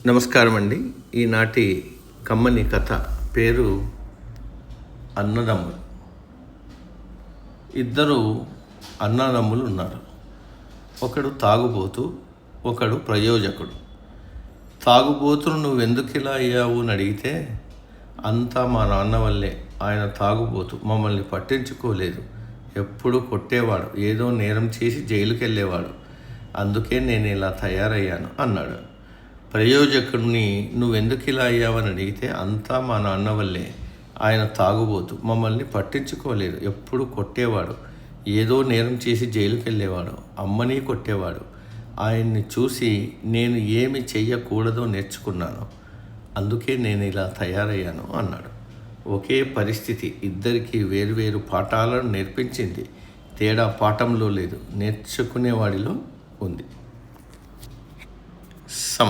నమస్కారం అండి. ఈనాటి కమ్మని కథ పేరు అన్నదమ్ములు. ఇద్దరు అన్నదమ్ములు ఉన్నారు. ఒకడు తాగుబోతు, ఒకడు ప్రయోజకుడు. తాగుబోతును నువ్వెందుకు ఇలా అయ్యావు అని అడిగితే, అంతా మా నాన్న వల్లే. ఆయన తాగుబోతు, మమ్మల్ని పట్టించుకోలేదు, ఎప్పుడు కొట్టేవాడు, ఏదో నేరం చేసి జైలుకి వెళ్ళేవాడు, అందుకే నేను ఇలా తయారయ్యాను అన్నాడు. ప్రయోజకుడిని నువ్వెందుకు ఇలా అయ్యావని అడిగితే, అంతా మా నాన్న వల్లే. ఆయన తాగుబోతు, మమ్మల్ని పట్టించుకోలేదు, ఎప్పుడు కొట్టేవాడు, ఏదో నేరం చేసి జైలుకి వెళ్ళేవాడు, అమ్మని కొట్టేవాడు. ఆయన్ని చూసి నేను ఏమి చెయ్యకూడదో నేర్చుకున్నాను, అందుకే నేను ఇలా తయారయ్యాను అన్నాడు. ఒకే పరిస్థితి ఇద్దరికీ వేరువేరు పాఠాలను నేర్పించింది. తేడా పాఠంలో లేదు, నేర్చుకునేవాడిలో ఉంది. సమ